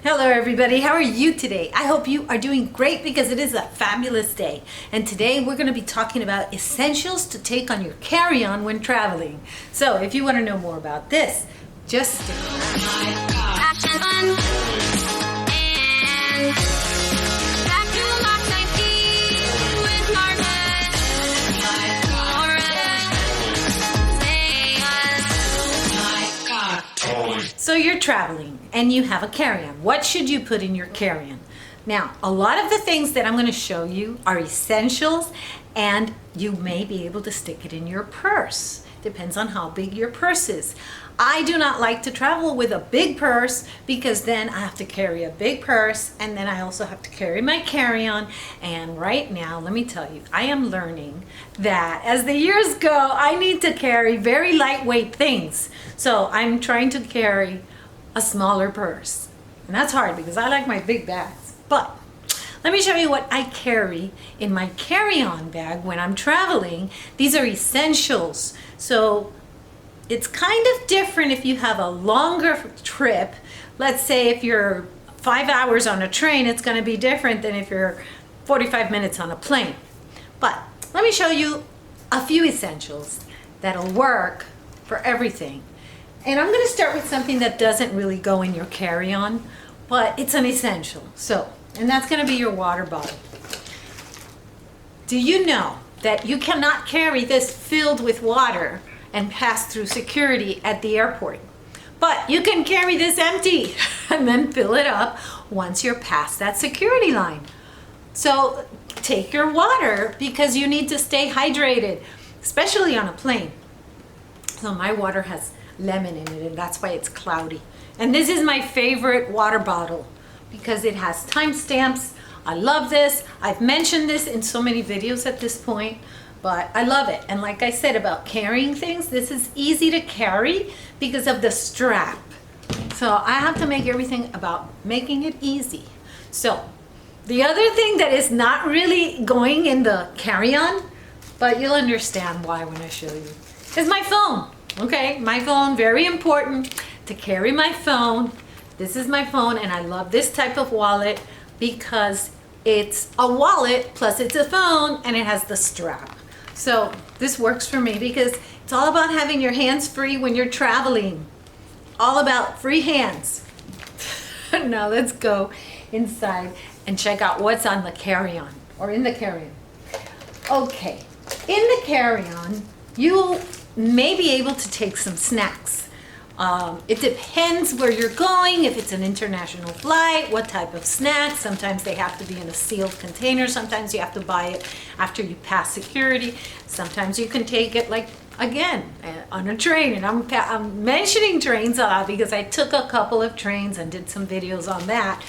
Hello everybody, how are you today? I hope you are doing great because it is a fabulous day. And today we're going to be talking about essentials to take on your carry-on when traveling. So if you want to know more about this, just stick around. So you're traveling and you have a carry-on. What should you put in your carry-on? Now, a lot of the things that I'm going to show you are essentials, and you may be able to stick it in your purse. Depends on how big your purse is. I do not like to travel with a big purse because then I have to carry a big purse, and then I also have to carry my carry-on. And right now, let me tell you, I am learning that as the years go, I need to carry very lightweight things. So I'm trying to carry a smaller purse. And that's hard because I like my big bags. But let me show you what I carry in my carry-on bag when I'm traveling. These are essentials. So it's kind of different if you have a longer trip. Let's say if you're 5 hours on a train, it's going to be different than if you're 45 minutes on a plane. But let me show you a few essentials that'll work for everything. And I'm going to start with something that doesn't really go in your carry-on, but it's an essential. And that's going to be your water bottle. Do you know that you cannot carry this filled with water and pass through security at the airport? But you can carry this empty and then fill it up once you're past that security line. So take your water because you need to stay hydrated, especially on a plane. So my water has lemon in it, and that's why it's cloudy. And this is my favorite water bottle because it has timestamps. I love this. I've mentioned this in so many videos at this point, but I love it. And like I said about carrying things, this is easy to carry because of the strap. So I have to make everything about making it easy. So the other thing that is not really going in the carry-on, but you'll understand why when I show you, is my phone. Okay, my phone, very important to carry my phone. This is my phone, and I love this type of wallet because it's a wallet plus it's a phone and it has the strap. So this works for me because it's all about having your hands free when you're traveling. All about free hands. Now let's go inside and check out what's on the carry-on or in the carry-on. Okay, in the carry-on, you may be able to take some snacks. It depends where you're going, if it's an international flight, what type of snacks. Sometimes they have to be in a sealed container. Sometimes you have to buy it after you pass security. Sometimes you can take it, like, again, on a train. And I'm mentioning trains a lot because I took a couple of trains and did some videos on that.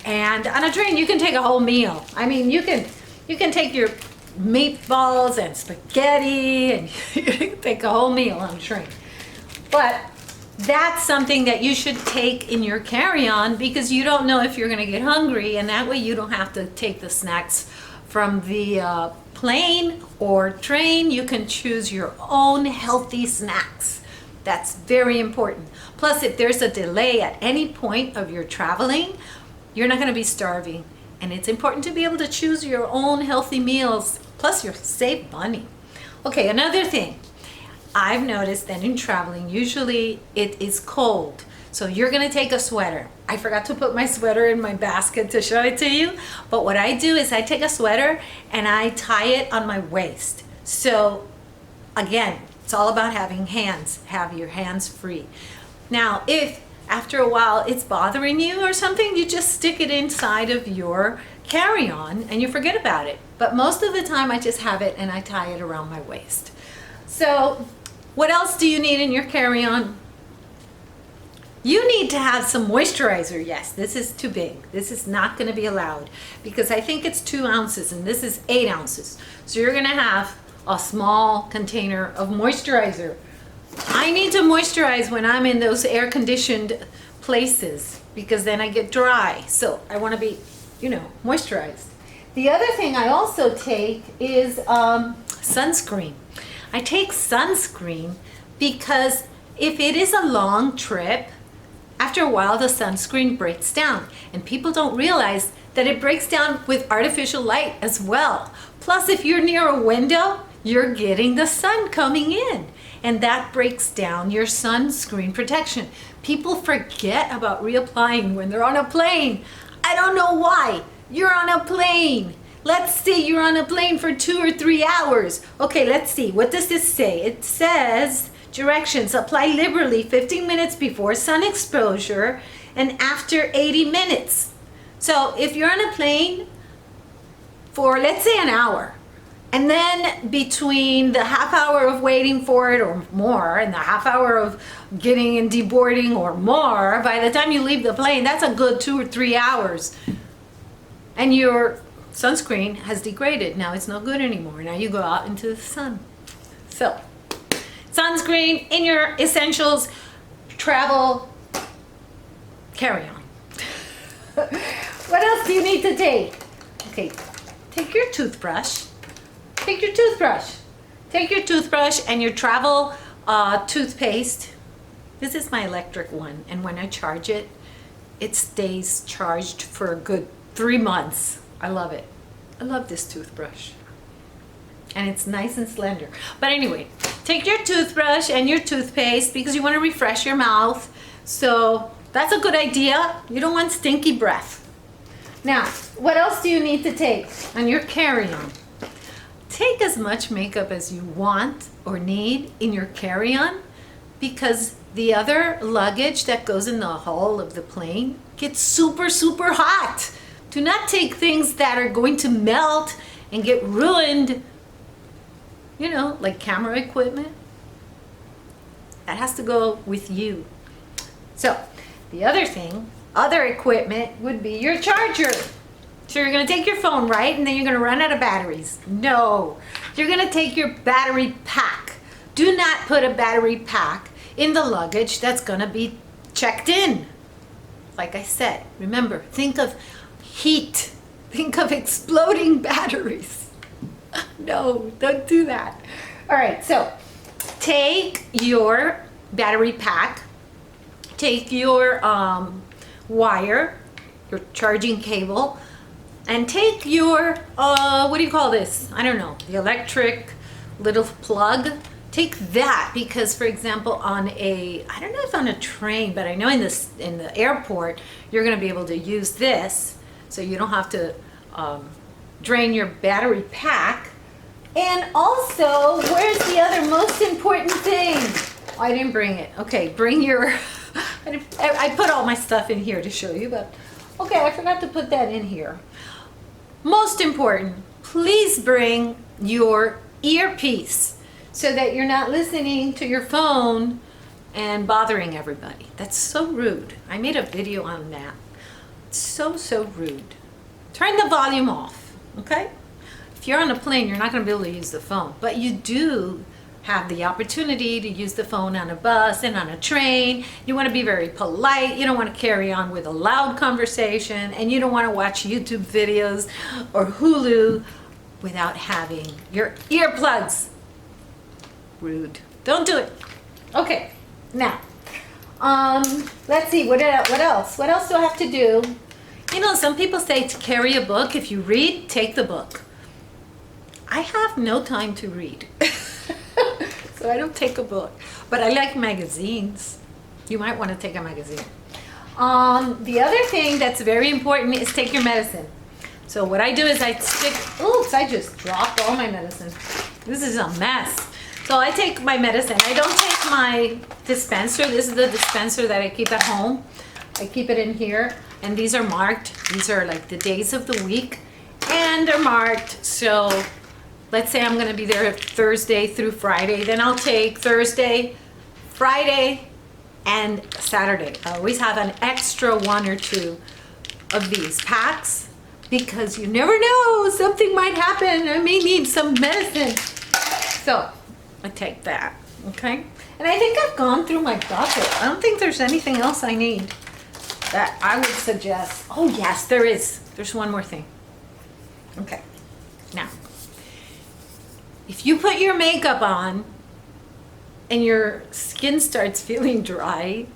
And on a train, you can take a whole meal. I mean, you can take your meatballs and spaghetti, and you can take a whole meal on a train. But that's something that you should take in your carry-on because you don't know if you're going to get hungry, and that way you don't have to take the snacks from the plane or train. You can choose your own healthy snacks. That's very important. Plus, if there's a delay at any point of your traveling, you're not going to be starving. And it's important to be able to choose your own healthy meals. Plus, you'll save money. Okay, another thing. I've noticed that in traveling, usually it is cold. So you're going to take a sweater. I forgot to put my sweater in my basket to show it to you. But what I do is I take a sweater and I tie it on my waist. So again, it's all about having hands. Have your hands free. Now, if after a while it's bothering you or something, you just stick it inside of your carry-on and you forget about it. But most of the time I just have it and I tie it around my waist. So what else do you need in your carry-on? You need to have some moisturizer. Yes, this is too big. This is not going to be allowed because I think it's 2 ounces and this is 8 ounces. So you're going to have a small container of moisturizer. I need to moisturize when I'm in those air-conditioned places because then I get dry. So I want to be, moisturized. The other thing I also take is sunscreen. I take sunscreen because if it is a long trip, After a while, the sunscreen breaks down, and people don't realize that it breaks down with artificial light as well. Plus, if you're near a window, you're getting the sun coming in, and that breaks down your sunscreen protection. People forget about reapplying when they're on a plane. I don't know why. You're on a plane. Let's say you're on a plane for 2 or 3 hours. Okay, let's see. What does this say? It says, directions, apply liberally 15 minutes before sun exposure and after 80 minutes. So if you're on a plane for, let's say, an hour, and then between the half hour of waiting for it or more and the half hour of getting and deboarding or more, by the time you leave the plane, that's a good 2 or 3 hours. And your sunscreen has degraded. Now it's no good anymore. Now you go out into the sun. So, sunscreen in your essentials, travel, carry on. What else do you need to take? Okay, take your toothbrush. Take your toothbrush. Take your toothbrush and your travel toothpaste. This is my electric one, and when I charge it, it stays charged for a good 3 months. I love it. I love this toothbrush. And it's nice and slender. But anyway, take your toothbrush and your toothpaste because you want to refresh your mouth. So that's a good idea. You don't want stinky breath. Now, what else do you need to take on your carry-on? Take as much makeup as you want or need in your carry-on because the other luggage that goes in the hull of the plane gets super, super hot. Do not take things that are going to melt and get ruined, you know, like camera equipment. That has to go with you. So the other thing, other equipment would be your charger. So you're gonna take your phone, right? And then you're gonna run out of batteries. No, you're gonna take your battery pack. Do not put a battery pack in the luggage that's gonna be checked in. Like I said, remember, think of heat. Think of exploding batteries. No, don't do that. All right, so take your battery pack, take your wire, your charging cable, and take your, what do you call this? I don't know, the electric little plug. Take that because, for example, on a, I don't know if on a train, but I know in the airport, you're gonna be able to use this so you don't have to drain your battery pack. And also, where's the other most important thing? Oh, I didn't bring it. Okay, bring your, I put all my stuff in here to show you, but okay, I forgot to put that in here. Most important, please bring your earpiece so that you're not listening to your phone and bothering everybody. That's so rude. I made a video on that. It's so, so rude. Turn the volume off, okay? If you're on a plane, you're not gonna be able to use the phone, but you do have the opportunity to use the phone on a bus and on a train. You want to be very polite. You don't want to carry on with a loud conversation, and you don't want to watch YouTube videos or Hulu without having your earplugs. Rude. Don't do it. Okay, now, let's see, what else? What else do I have to do? You know, some people say to carry a book. If you read, take the book. I have no time to read. So I don't take a book, but I like magazines. You might want to take a magazine. The other thing that's very important is take your medicine. So what I do is I stick, oops, I just dropped all my medicine. This is a mess. So I take my medicine. I don't take my dispenser. This is the dispenser that I keep at home. I keep it in here, and these are marked. These are like the days of the week, and they're marked. So let's say I'm going to be there Thursday through Friday, then I'll take Thursday, Friday, and Saturday. I always have an extra 1 or 2 of these packs because you never know, something might happen. I may need some medicine. So I take that, okay? And I think I've gone through my bucket. I don't think there's anything else I need that I would suggest. Oh yes, there is. There's one more thing. Okay, now, if you put your makeup on and your skin starts feeling dry,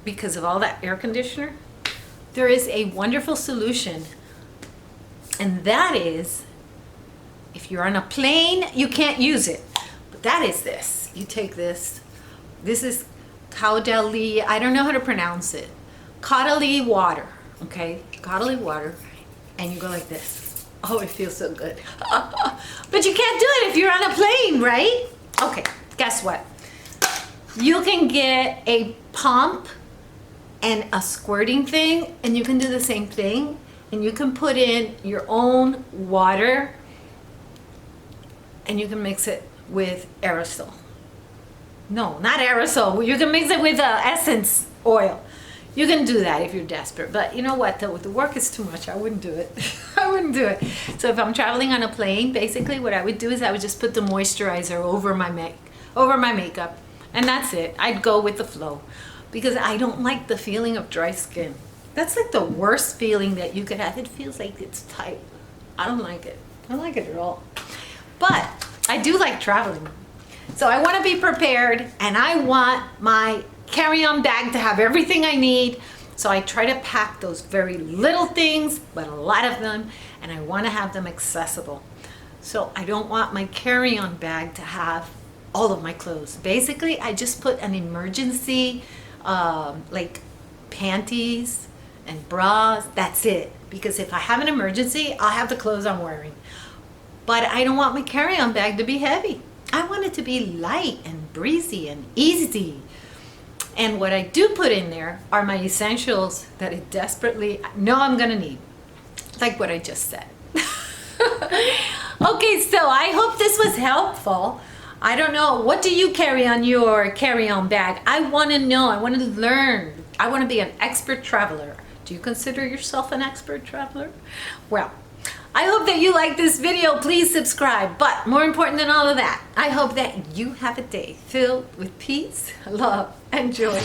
because of all that air conditioner, there is a wonderful solution. And that is, if you're on a plane, you can't use it. But that is this. You take this. This is Caudali, I don't know how to pronounce it. Caudali water, okay? Caudali water. And you go like this. Oh, it feels so good. But you can't do it if you're on a plane, right? Okay, guess what? You can get a pump and a squirting thing, and you can do the same thing. And you can put in your own water, and you can mix it with aerosol. No, not aerosol. You can mix it with essence oil. You can do that if you're desperate. But you know what? The work is too much. I wouldn't do it. I wouldn't do it. So if I'm traveling on a plane, basically what I would do is I would just put the moisturizer over my makeup. And that's it. I'd go with the flow. Because I don't like the feeling of dry skin. That's like the worst feeling that you could have. It feels like it's tight. I don't like it. I don't like it at all. But I do like traveling. So I want to be prepared, and I want my carry-on bag to have everything I need. So I try to pack those very little things, but a lot of them, and I want to have them accessible. So I don't want my carry-on bag to have all of my clothes. Basically, I just put an emergency, like panties and bras. That's it. Because if I have an emergency, I'll have the clothes I'm wearing. But I don't want my carry-on bag to be heavy. I want it to be light and breezy and easy. And what I do put in there are my essentials that I desperately know I'm gonna need. Like what I just said. Okay, so I hope this was helpful. I don't know, what do you carry on your carry-on bag? I wanna know, I wanna learn. I wanna be an expert traveler. Do you consider yourself an expert traveler? Well, I hope that you like this video. Please subscribe. But more important than all of that, I hope that you have a day filled with peace, love, and joy.